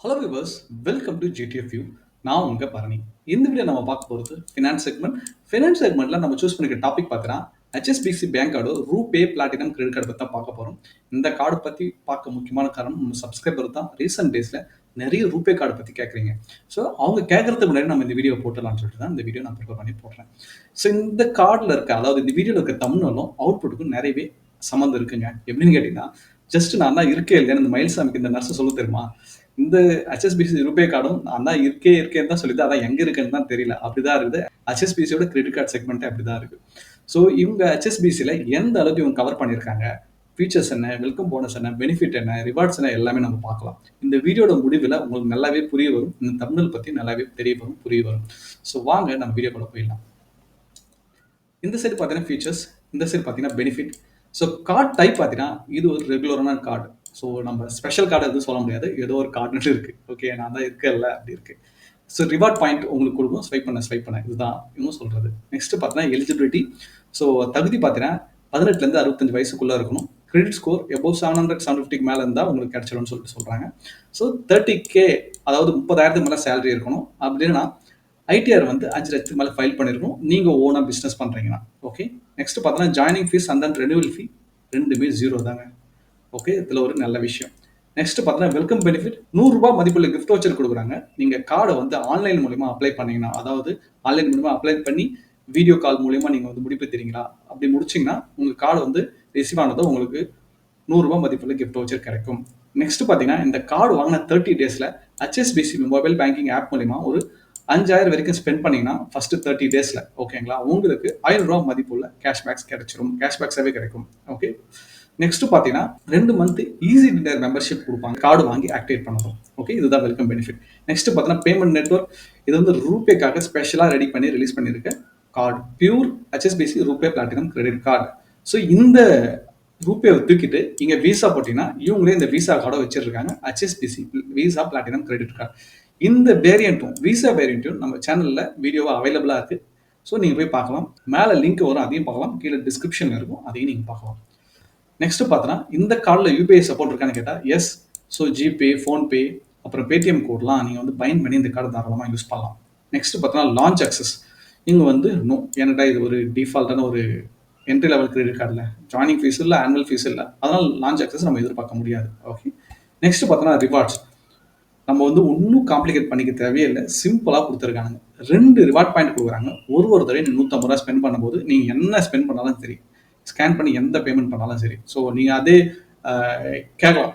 Hello viewers, welcome to GTF view. நான் உங்க பரணி. இந்த வீடியோ நம்ம பார்க்க போகிறது ஃபினான்ஸ் செக்மெண்ட். ஃபினான்ஸ் செக்மெண்ட்ல நம்ம சூஸ் பண்ணிக்க டாபிக் பார்த்தீங்கன்னா HSBC bank card RuPay platinum credit card பற்றி தான் பார்க்க போகிறோம். இந்த கார்டு பற்றி பார்க்க முக்கியமான காரணம் நம்ம சப்ஸ்கிரைபர் தான் ரீசெண்ட் டேஸில் நிறைய ரூபே கார்டு பற்றி கேட்குறீங்க. ஸோ அவங்க கேட்கறதுக்கு முன்னாடி நம்ம இந்த வீடியோ போட்டலாம்னு சொல்லிட்டு தான் இந்த வீடியோ நான் ப்ரிப்பேர் பண்ணி போடுறேன். ஸோ இந்த கார்டில் இருக்க, அதாவது இந்த வீடியோவில் இருக்க தமிழ்நாளும் அவுட்புட்டுக்கும் நிறையவே சம்மந்தம் இருக்குங்க. எப்படின்னு கேட்டிங்கன்னா, ஜஸ்ட் நான் தான் இருக்கே இல்லைன்னு இந்த மயில்சாமிக்கு இந்த நர்ஸை சொல்ல தெரியுமா, இந்த ஹெச்எஸ்பிசி ரூபே கார்டும் நான் தான் இருக்கேன்னு தான் சொல்லிட்டு, அதான் எங்க இருக்குன்னு தான் தெரியல. அப்படிதான் இருக்குது. ஹெச்எஸ்பிசியோட கிரெடிட் கார்டு செக்மெண்ட் அப்படிதான் இருக்கு. ஸோ இவங்க ஹெச்எஸ்பிசியில் எந்த அளவுக்கு இவங்க கவர் பண்ணியிருக்காங்க, ஃபீச்சர்ஸ் என்ன, வெல்கம் போனஸ் என்ன, பெனிஃபிட் என்ன, ரிவார்ட்ஸ் என்ன, எல்லாமே நம்ம பார்க்கலாம். இந்த வீடியோட முடிவில் உங்களுக்கு நல்லாவே புரிய வரும். இந்த தமிழ் பற்றி நல்லாவே தெரிய வரும், புரிய வரும். ஸோ வாங்க நம்ம வீடியோக்குள்ள போயிடலாம். இந்த சைடு பார்த்தீங்கன்னா ஃபீச்சர்ஸ், இந்த சைடு பார்த்தீங்கன்னா பெனிஃபிட். ஸோ கார்டு டைப் பார்த்தீங்கன்னா இது ஒரு ரெகுலரான கார்டு. ஸோ நம்ம ஸ்பெஷல் கார்டு எதுவும் சொல்ல முடியாது, ஏதோ ஒரு கார்டுன்னு இருக்குது. ஓகே, நான் தான் இருக்கல அப்படி இருக்குது. ஸோ ரிவார்ட் பாயிண்ட் உங்களுக்கு கொடுக்கும், ஸ்வைப் பண்ண இதுதான் இவங்க சொல்கிறது. நெக்ஸ்ட் பார்த்தீங்கன்னா எலிஜிபிலிட்டி. ஸோ தகுதி பார்த்தீங்கன்னா 18லேருந்து 65 வயசுக்குள்ளே இருக்கணும். கிரெடிட் ஸ்கோர் எபோவ் 700-750 மேலே இருந்தால் உங்களுக்கு கிடைச்சிடும்னு சொல்லிட்டு சொல்கிறாங்க. ஸோ 30K, அதாவது 30,000 மேலே சேலரி இருக்கணும். அப்படின்னா ஐடிஆர் வந்து 5 லட்சத்துக்கு மேலே ஃபைல் பண்ணிருக்கணும், நீங்கள் ஓனாக பிஸ்னஸ் பண்ணுறீங்கன்னா. ஓகே, நெக்ஸ்ட் பார்த்தோன்னா joining fees and then renewal fee ரெண்டுமே 0 தாங்க. ஓகே, இதில் ஒரு நல்ல விஷயம். நெக்ஸ்ட் பார்த்தோன்னா வெல்கம் பெனிஃபிட், ₹100 மதிப்புள்ள கிஃப்ட் வச்சர் கொடுக்குறாங்க. நீங்கள் கார்டை வந்து ஆன்லைன் மூலிமா அப்ளை பண்ணீங்கன்னா, அதாவது ஆன்லைன் மூலிமா அப்ளை பண்ணி வீடியோ கால் மூலிமா நீங்கள் வந்து முடிப்பு தெரியுங்களா, அப்படி முடிச்சிங்கன்னா உங்கள் கார்டு வந்து ரிசீவ் ஆனதோ உங்களுக்கு ₹100 மதிப்புள்ள கிஃப்ட் வச்சர் கிடைக்கும். நெக்ஸ்ட் பார்த்தீங்கன்னா இந்த கார்டு வாங்கின 30 டேஸில் ஹெச்எஸ்பிசி மொபைல் பேங்கிங் ஆப் மூலிமா ஒரு 5,000 வரைக்கும் ஸ்பெண்ட் பண்ணீங்கன்னா ஃபர்ஸ்ட் 30 டேஸில், ஓகேங்களா, உங்களுக்கு ₹1000 மதிப்புள்ள கேஷ்பேக்ஸ் கிடைச்சிரும், கேஷ்பேக்ஸாகவே கிடைக்கும். ஓகே, நெக்ஸ்ட் பார்த்தீங்கன்னா 2 மந்த் ஈஸி டின்னர் மெம்பர்ஷிப் கொடுப்பாங்க கார்டு வாங்கி ஆக்டிவேட் பண்ணதும். ஓகே, இதுதான் வெல்கம் பெனிஃபிட். நெக்ஸ்ட் பார்த்தீங்கன்னா பேமெண்ட் நெட்வொர்க். இது வந்து ரூபேக்காக ஸ்பெஷலாக ரெடி பண்ணி ரிலீஸ் பண்ணியிருக்க card, pure HSBC RuPay platinum credit card. So இந்த ரூபேவை தூக்கிட்டு இங்கே விசா போட்டிங்கன்னா இவங்களே இந்த விசா கார்டை வச்சிருக்காங்க, HSBC visa platinum credit card. இந்த வேரியண்ட்டும் விசா வேரியண்ட்டும் நம்ம சேனலில் வீடியோவாக அவைலபிளாக இருக்குது. ஸோ நீங்கள் போய் பார்க்கலாம். மேலே லிங்க் வரும், அதையும் பார்க்கலாம். கீழே டிஸ்கிரிப்ஷன் இருக்கும், அதையும் நீங்கள் பார்க்கலாம். நெக்ஸ்ட் பார்த்தோன்னா இந்த கார்டில் யூபிஐ சப்போர்ட் இருக்கான்னு கேட்டால் எஸ். ஸோ ஜிபே, ஃபோன்பே, அப்புறம் பேடிஎம் கோட்லாம் நீங்கள் வந்து பயன் பண்ணி இந்த கார்டு தாராளமாக யூஸ் பண்ணலாம். நெக்ஸ்ட் பார்த்தோன்னா லான்ச் அக்சஸ். இங்கே வந்து நோ, ஏன்னாடா இது ஒரு டிஃபால்ட்டான ஒரு என்ட்ரி லெவல் கிரெடிட் கார்டில் ஜாயினிங் ஃபீஸ் இல்லை, ஆனுவல் ஃபீஸ் இல்லை, அதனால் லான்ச் அக்சஸ் நம்ம எதிர்பார்க்க முடியாது. ஓகே, நெக்ஸ்ட் பார்த்தோன்னா ரிவார்ட்ஸ். நம்ம வந்து ஒன்றும் காம்ப்ளிகேட் பண்ணிக்க தேவையே இல்லை, சிம்பிளாக கொடுத்துருக்காங்க. 2 ரிவார்ட் பாயிண்ட் கொடுக்குறாங்க. ஒரு தடவை நீங்கள் ₹150 ஸ்பெண்ட் பண்ணும்போது நீங்கள் என்ன ஸ்பெண்ட் பண்ணாலும் சரி, ஸ்கேன் பண்ணி எந்த பேமெண்ட் பண்ணாலும் சரி. ஸோ நீங்கள் அதே கேட்கலாம்,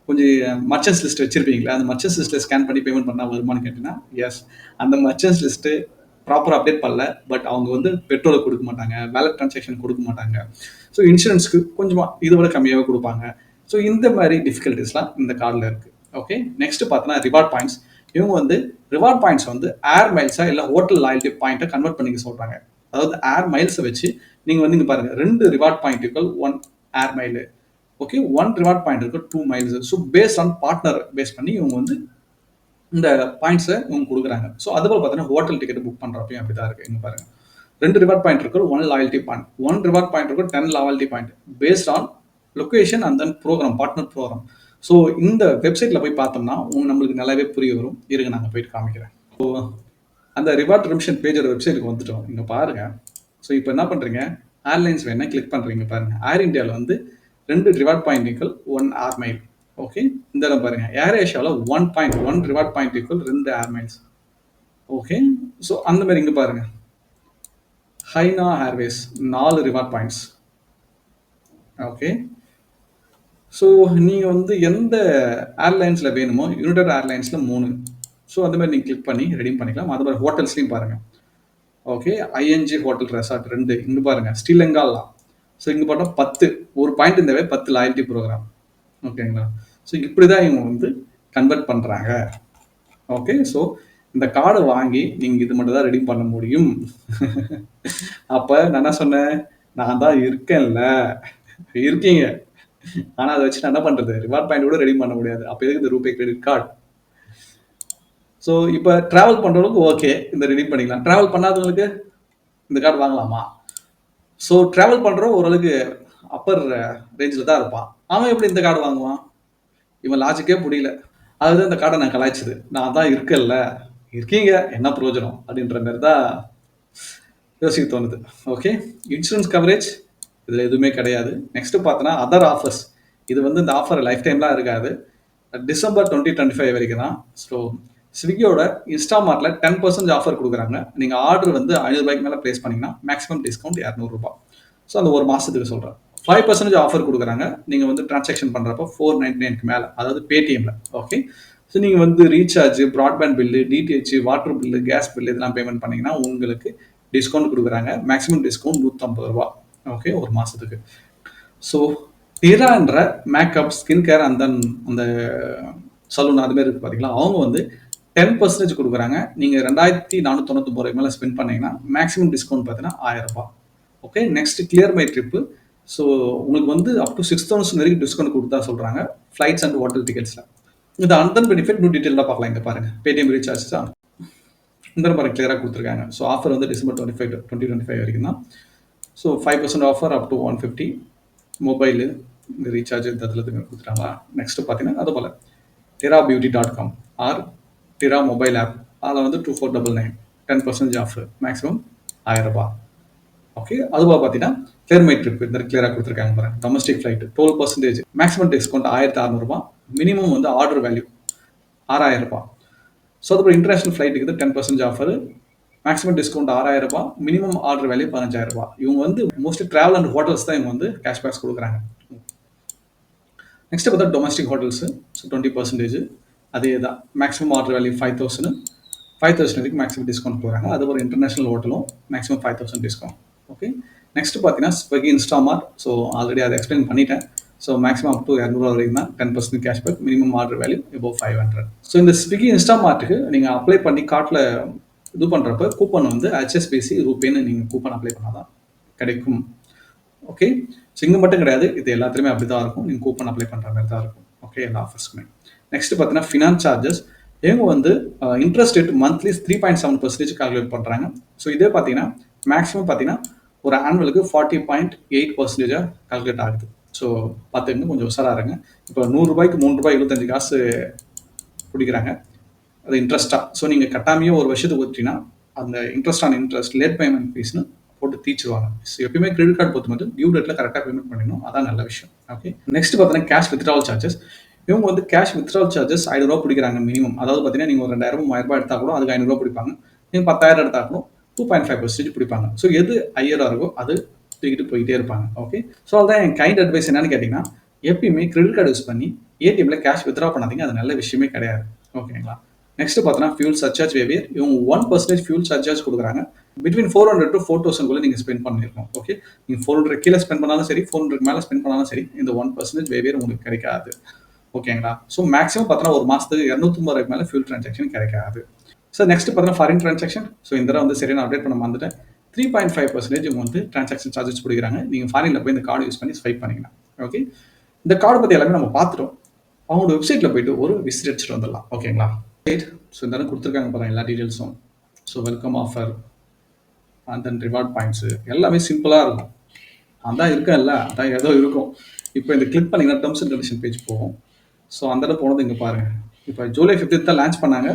கொஞ்சம் மர்ச்சன்ஸ் லிஸ்ட் வச்சுருப்பீங்களா, அந்த மர்ச்சன்ஸ் லிஸ்ட்டில் ஸ்கேன் பண்ணி பேமெண்ட் பண்ணால் வருமானு கேட்டிங்கன்னா எஸ். அந்த மர்ச்சன்ஸ் லிஸ்ட்டு ப்ராப்பராக அப்டேட் பண்ணல, பட் அவங்க வந்து பெட்ரோலை கொடுக்க மாட்டாங்க, வேலட் ட்ரான்சாக்ஷன் கொடுக்க மாட்டாங்க. ஸோ இன்சூரன்ஸ்க்கு கொஞ்சமாக இதை விட கம்மியாக கொடுப்பாங்க. ஸோ இந்த மாதிரி டிஃபிகல்ட்டிஸ்லாம் இந்த கார்டில் இருக்குது. ஓகே, நெக்ஸ்ட் பார்த்தோன்னா ரிவார்ட் பாயிண்ட்ஸ். இவங்க வந்து ரிவார்ட் பாயிண்ட்ஸ் வந்து ஏர் மைல்ஸாக இல்லை ஹோட்டல் லாயல்ட்டி பாயிண்ட்டை கன்வெர்ட் பண்ணிக்க சொல்கிறாங்க. அதாவது ஏர் மைல்ஸை வச்சு நீங்கள் வந்து இங்கே பாருங்கள், 2 reward point equal 1 air mile. Okay, 1 reward point இருக்கு 2 miles. So base on partner base பண்ணி இவங்க வந்து இந்த பாயிண்ட்ஸை இவங்க கொடுக்குறாங்க. ஸோ அதுபோல் பார்த்தீங்கன்னா ஹோட்டல் டிக்கெட் புக் பண்ணுறப்பையும் அப்படி தான் இருக்குது. இங்கே பாருங்கள், 2 ரிவார்ட் பாயிண்ட் இருக்கு, 1 லாயல்ட்டி பாயிண்ட், 1 ரிவார்ட் பாயிண்ட் இருக்கு, 10 loyalty point, based on location and then programme, partner programme. So இந்த வெப்சைட்டில் போய் பார்த்தோம்னா நம்மளுக்கு நல்லாவே புரிய வரும். இருங்க, நாங்கள் போயிட்டு காமிக்கிறேன். ஸோ அந்த ரிவார்ட் ரிமிஷன் பேஜோட வெப்சைட்டுக்கு வந்துட்டோம். இங்கே பாருங்கள். ஸோ இப்போ என்ன பண்ணுறீங்க, ஏர்லைன்ஸ் வேணா கிளிக் பண்ணுறீங்க. பாருங்கள், ஏர் இந்தியாவில் வந்து 2 reward point equal 1 air mile. Okay, இந்த இடம் பாருங்கள், ஏர் ஏஷியாவில் 1 reward point equal 2 air miles. Okay, so அந்த மாதிரி இங்கே பாருங்கள், Hainan airways 4 reward points. Okay, so நீங்கள் வந்து எந்த ஏர்லைன்ஸில் வேணுமோ, யுனைடெட் ஏர்லைன்ஸில் 3. ஸோ அந்த மாதிரி நீங்கள் கிளிக் பண்ணி ரெடீம் பண்ணிக்கலாம். அது மாதிரி ஹோட்டல்ஸ்லையும் பாருங்கள். ஓகே, ஐஎன்ஜி ஹோட்டல் ரெசார்ட் 2 இங்கே பாருங்கள், ஸ்ரீலங்காலாம். ஸோ இங்கே பார்த்தா 10 ஒரு பாயிண்ட் இந்த 10 லாயல்ட்டி ப்ரோக்ராம். ஓகேங்களா, ஸோ இப்படி தான் இவங்க வந்து கன்வெர்ட் பண்ணுறாங்க. ஓகே, ஸோ இந்த கார்டை வாங்கி நீங்கள் இது மட்டும் தான் ரெடி பண்ண முடியும். அப்போ நான் என்ன சொன்னேன், நான் தான் இருக்கேன்ல, இருக்கீங்க, ஆனால் அதை வச்சு நான் என்ன பண்ணுறது, ரிவார்ட் பாயிண்ட் கூட ரெடி பண்ண முடியாது. அப்போ எதுக்கு இந்த ரூபே கிரெடிட் கார்டு? ஸோ இப்போ ட்ராவல் பண்ணுறவங்களுக்கு ஓகே, இந்த ரெடீம் பண்ணிக்கலாம். ட்ராவல் பண்ணாதவங்களுக்கு இந்த கார்டு வாங்கலாமா? ஸோ ட்ராவல் பண்ணுறோம் ஓரளவுக்கு அப்பர் ரேஞ்சில் தான் இருப்பான், அவன் எப்படி இந்த கார்டு வாங்குவான்? இவன் லாஜிக்கே புரியல. அதுதான் இந்த கார்டை நான் கலாய்ச்சது. நான் தான் இருக்கேன்ல, இருக்கீங்க என்ன பிரயோஜனம்? அப்படின்ற மாரி தான் யோசிக்க தோணுது. ஓகே. இன்சூரன்ஸ் கவரேஜ் இதில எதுவுமே கிடையாது. நெக்ஸ்ட் பார்த்தோன்னா, அதர் ஆஃபர்ஸ். இது வந்து இந்த ஆஃபர் லைஃப் டைம்லாம் இருக்காது. டிசம்பர் 2025 வரைக்கும் தான். ஸோ ஸ்விக்கியோட இன்ஸ்டாமார்ட்ல 10% ஆஃபர் குடுக்குறாங்க. நீங்க ஆர்டர் வந்து ரூ. 500க்கு மேல பிளேஸ் பண்ணீங்கன்னா, மேக்ஸிமம் டிஸ்கவுண்ட் ரூ. 200. ஸோ அந்த 1 மாசத்துக்கு சொல்றேன். 5% ஆஃபர் குடுக்குறாங்க. நீங்க வந்து டிரான்சாக்ஷன் பண்றப்போ 499க்கு மேல. அதாவது Paytmல. ஓகே. ஸோ நீங்க வந்து recharge, broadband bill, DTH, water bill, gas bill இதெல்லாம் பேமெண்ட் பண்ணீங்கன்னா, உங்களுக்கு டிஸ்கவுண்ட் குடுக்குறாங்க. மேக்ஸிமம் டிஸ்கவுண்ட் ரூ. 150. ஓகே. 1 மாசத்துக்கு. ஸோ டிரான்ற makeup, skin care and then அந்த சலூன் அது மாரி இருக்கு பார்த்தீங்களா, அவங்க வந்து 10% குடுக்குறாங்க. நீங்க ரூ. 2499 மேல ஸ்பெண்ட் பண்ணீங்கன்னா, மேக்ஸிமம் டிஸ்கவுண்ட் பார்த்தீங்கன்னா ரூ. 1000. Okay. Next clear my trip. So உங்களுக்கு வந்து அப் டூ 6000 வரைக்கும் டிஸ்கவுண்ட் குடுத்தா சொல்றாங்க. ஃப்ளைட்ஸ் அண்ட் ஹோட்டல் டிக்கெட்ஸ்ல. இந்த அன்தன் பெனிஃபிட் இன்னும் டீட்டெயிலா பார்க்கலாம். இங்க பாருங்க. பேடிஎம் ரீசார்ஜ் தான். இந்த பாருங்க கிளியரா குடுத்துருக்காங்க. ஸோ ஆஃபர் வந்து டிசம்பர் 2025 வரைக்கும் தான். So 5% offer up to 150. Mobile இந்த ரீசார்ஜ் இந்த இதில் கொடுத்துட்டாங்களா. நெக்ஸ்ட் பார்த்தீங்கன்னா அது போல் terabeauty.com or Tira mobile app அதில் வந்து 2499 10% ஆஃப் மேக்ஸிமம் ரூ. 1000. ஓகே. அதுபோல் பார்த்தீங்கன்னா கிளியர்மை ட்ரிப் இந்த கிளியராக கொடுத்துருக்காங்க பாருங்க. டொமஸ்டிக் ஃப்ளைட் 12% மேக்ஸிமம் டிஸ்கவுண்ட் ரூ. 1600. மினிமம் வந்து ஆர்டர் வேல்யூ ரூ. 6000. ஸோ அதுபோல் இன்டர்நேஷனல் ஃப்ளைட்டுக்கு 10% ஆஃபர், மேக்ஸிமம் டிஸ்கவுண்ட் ரூ. 6000. மினிமம் ஆர்டர் வேல்யூ ரூ. 15,000. இவங்க வந்து மோஸ்ட்லி டிராவல் அண்ட் ஹோட்டல்ஸ் தான் இவங்க வந்து கேஷ்பேக்ஸ் கொடுக்குறாங்க. நெக்ஸ்ட் பார்த்தா டொமஸ்டிக் ஹோட்டல்ஸ். ஸோ 20% அதே தான். Maximum order value 5000. 5000 வரைக்கும் மேக்ஸிமம் டிஸ்கவுண்ட் போகிறாங்க. அது ஒரு இன்டர்நேஷனல் ஹோட்டலும் மேக்ஸிமம் 5000 டிஸ்கவுண்ட். ஓகே. நெக்ஸ்ட் பார்த்தீங்கன்னா ஸ்விக்கி இன்ஸ்டாமார்ட். ஸோ ஆல்ரெடி அதை எக்ஸ்பிளைன் பண்ணிட்டேன். ஸோ மேக்ஸிமம் அப் டு 200 வரைக்கும் தான் 10% cashback. Minimum order value above 500. So இந்த ஸ்விக்கி இன்ஸ்டாமார்ட்டுக்கு நீங்கள் அப்ளை பண்ணி கார்ட்டில் இது பண்ணுறப்ப கூப்பன் வந்து HSBC ரூபேன்னு நீங்கள் கூப்பன் அப்ளை பண்ணால் தான் கிடைக்கும். ஓகே. ஸோ இங்கே மட்டும் கிடையாது, இது எல்லாத்துலேயுமே அப்படி தான் இருக்கும். நீங்கள் கூப்பன் அப்ளை பண்ணுற மாதிரி தான் இருக்கும். ஓகே. எல்லா ஆஃபர்ஸ்க்குமே. நெக்ஸ்ட் பார்த்தீங்கன்னா ஃபினான்ஸ் சார்ஜஸ். இவங்க வந்து இன்ட்ரெஸ்ட் ரேட் மந்த்லி 3.7% கால்குலேட் பண்ணுறாங்க. ஸோ இதே பார்த்தீங்கன்னா மேக்ஸிமம் பார்த்தீங்கன்னா ஒரு ஆனுவலுக்கு 40.8% கால்குலேட் ஆகுது. ஸோ பார்த்துங்க, கொஞ்சம் உஷாராக இருங்க. இப்போ ரூ. 100க்கு ரூ. 3.75 பிடிக்கிறாங்க. அது இன்ட்ரெஸ்ட்டாக. ஸோ நீங்கள் கட்டாமையே ஒரு வருஷத்துக்கு கொடுத்தீங்கன்னா அந்த interest on interest late payment ஃபீஸ்னு போட்டு தீச்சிருவாங்க. ஸோ எப்பயுமே கிரெடிட் கார்டு பொறுத்த மட்டும் டியூ டேட்டில் கரெக்டாக பேமெண்ட் பண்ணிடணும். அதான் நல்ல விஷயம். ஓகே. நெக்ஸ்ட் பார்த்தீங்கன்னா கேஷ் வித்ட்ராவல் சார்ஜஸ். இவங்க வந்து கேஷ் வித்ட்ராவல் சார்ஜஸ் ரூ. 500 பிடிக்கிறாங்க மினிமம். அதாவது பார்த்தீங்கன்னா நீங்கள் ஒரு 2000 3000 எடுத்தால் கூட அதுக்கு ரூ. 500 பிடிப்பாங்க. நீங்கள் 10,000 எடுத்தால் கூட 2.5% பிடிப்பாங்க. ஸோ எது ஹையராக இருக்கோ அது தூக்கிட்டு போயிட்டே இருப்பாங்க. ஓகே. ஸோ அதான் என் கைண்ட் அட்வைஸ் என்னன்னு கேட்டிங்கன்னா, எப்பயுமே கிரெடிட் கார்டு யூஸ் பண்ணி ஏடிஎம்ல கேஷ் வித்ட்ரா பண்ணாதீங்க. அது நல்ல விஷயமே கிடையாது. ஓகேங்களா. நெக்ஸ்ட் பார்த்தோன்னா ஃபியூல் சர்சார்ஜ் வேவியர். இவங்க 1% ஃபியூல் சர்சார்ஜ் கொடுக்குறாங்க. பிட்வீன் 400 to 4,000 நீங்கள் ஸ்பெண்ட் பண்ணிருக்கோம். ஓகே. நீங்கள் 400 கீழே ஸ்பெண்ட் பண்ணாலும் சரி, 400 மேலே ஸ்பெண்ட் பண்ணாலும் சரி, இந்த 1% வேவியர் உங்களுக்கு கிடைக்காது. ஓகேங்களா. ஸோ மேக்ஸிமம் பார்த்தோன்னா ஒரு மாதத்துக்கு 250 மேலே ஃபியூல் ட்ரான்சாக்ஷன் கிடைக்காது. ஸோ நெக்ஸ்ட் பார்த்தீங்கன்னா ஃபாரின் ட்ரான்சாக்ஷன். ஸோ இந்த தடவை வந்து சரியான அப்டேட் பண்ண வந்துட்டேன். 3.5% இவங்க வந்து ட்ரான்சாக்ஷன் சார்ஜஸ் பிடிக்கிறாங்க. நீங்கள் ஃபாரினில் போய் இந்த கார்டு யூஸ் பண்ணி ஸ்வைப் பண்ணிக்கலாம். ஓகே. இந்த கார்டு பற்றி எல்லாமே நம்ம பார்த்துட்டோம். அவங்களோட வெப்சைட்டில் போயிட்டு ஒரு விசிட் அடிச்சுட்டு வந்துடலாம். ஓகேங்களா. ஸோ இந்த கொடுத்துருக்காங்க பாருங்க எல்லா டீட்டெயில்ஸும். So welcome offer and then reward points எல்லாமே சிம்பிளாக இருக்கும். அதான் இருக்கேன்ல, அதான் ஏதோ இருக்கும். இப்போ இந்த கிளிக் பண்ணிங்கன்னா டேர்ம்ஸ் அண்ட் கண்டிஷன் பேஜ் போகும். ஸோ அந்த இடம் போனது இங்கே பாருங்கள். இப்போ ஜூலை 15 தான் லான்ச் பண்ணாங்க.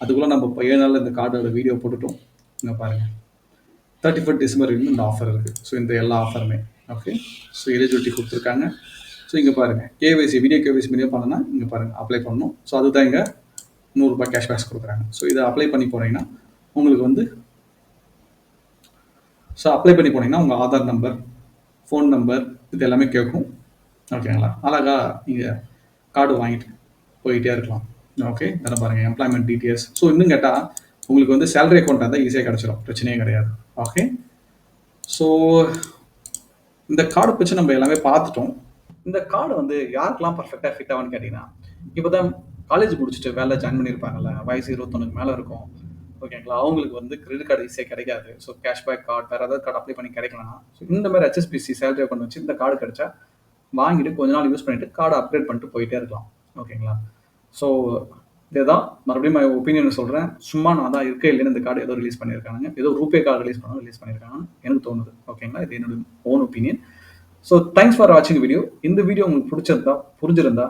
அதுக்குள்ளே நம்ம இப்போ 7 நாளில் இந்த கார்டோட வீடியோ போட்டுட்டோம். இங்கே பாருங்கள் 31 டிசம்பர் வரைக்கும் இந்த ஆஃபர் இருக்குது. ஸோ இந்த எல்லா ஆஃபருமே ஓகே. ஸோ எலிஜிபிலிட்டி கொடுத்துருக்காங்க. ஸோ இங்கே பாருங்கள் கேவைசி வீடியோ கேவைசி மீடியோ பண்ணனா இங்கே பாருங்கள் அப்ளை பண்ணணும். ஸோ அதுதான் இங்கே ரூ. 100 கேஷ்பேக்ஸ் கொடுக்குறாங்க. ஸோ இதை அப்ளை பண்ணி போனீங்கன்னா உங்களுக்கு வந்து உங்கள் ஆதார் நம்பர், ஃபோன் நம்பர் இது எல்லாமே கேட்கும். ஓகேங்களா. அழகா நீங்கள் கார்டு வாங்கிட்டு போயிட்டே இருக்கலாம். ஓகே. இதெல்லாம் பாருங்கள் எம்ப்ளாய்மெண்ட் டீட்டெயில்ஸ். ஸோ இன்னும் கேட்டால் உங்களுக்கு வந்து சேலரி அக்கௌண்ட் இருந்தால் ஈஸியாக கிடச்சிடும், பிரச்சனையே கிடையாது. ஓகே. ஸோ இந்த கார்டை பற்றி நம்ம எல்லாமே பார்த்துட்டோம். இந்த கார்டு வந்து யாருக்கெல்லாம் பர்ஃபெக்டாக ஃபிட் ஆகும்னு கேட்டிங்கன்னா, இப்போ தான் காலேஜ் முடிச்சுட்டு வேலை ஜாயின் பண்ணியிருப்பாங்கல்ல, வயசு 21க்கு மேலே இருக்கும். ஓகேங்களா. அவங்களுக்கு வந்து கிரெடிட் கார்டு ஈஸியாக கிடைக்காது. ஸோ கேஷ்பேக் கார்டு வேறு ஏதாவது கார்டு அப்ளை பண்ணி கிடைக்கலன்னா, ஸோ இந்த மாதிரி HSBC சேலரி அக்கௌண்ட் வச்சு இந்த கார்டு கிடைச்சா வாங்கிட்டு கொஞ்ச நாள் யூஸ் பண்ணிட்டு கார்டை அப்கிரேட் பண்ணிட்டு போயிட்டே இருக்கலாம். ஓகேங்களா. ஸோ இதுதான் மறுபடியும் என் ஒப்பீனியன் சொல்கிறேன். சும்மா நான் தான் இருக்க இல்லைன்னு இந்த கார்டு ஏதோ ரிலீஸ் பண்ணியிருக்காங்க, ஏதோ ரூபே கார்டு ரிலீஸ் பண்ணியிருக்காங்கன்னு எனக்கு தோணுது. ஓகேங்களா. இது என்னோட own opinion. So thanks for வாட்சிங் வீடியோ. இந்த வீடியோ உங்களுக்கு புரிஞ்சிருந்தா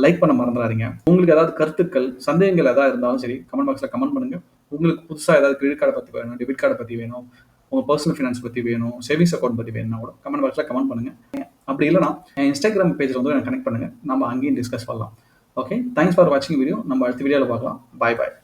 லைக் பண்ண மறந்துடாதீங்க. உங்களுக்கு ஏதாவது கருத்துக்கள், சந்தேகங்கள் ஏதாவது இருந்தாலும் சரி, கமெண்ட் பாக்ஸ்ல கமெண்ட் பண்ணுங்க. உங்களுக்கு புதுசா ஏதாவது கிரெடிட் கார்ட பத்தி வேணும், டெபிட் கார்ட பத்தி வேணும், உங்க பெர்சனல் ஃபினான்ஸ் பத்தி வேணும், சேவிங்ஸ் அக்கவுண்ட் பத்தி வேணும்னா கூட கமெண்ட் பாக்ஸ்ல கமெண்ட் பண்ணுங்க. அப்படி இல்லைனா என் இன்ஸ்டாகிராம் பேஜ்ல வந்து கனெக்ட் பண்ணுங்க. நம்ம அங்கேயும் டிஸ்கஸ் பண்ணலாம். ஓகே, தேங்க்ஸ் ஃபார் வாட்சிங் வீடியோ. நம்ம அடுத்த வீடியோவில் பார்க்கலாம். பாய் பாய்.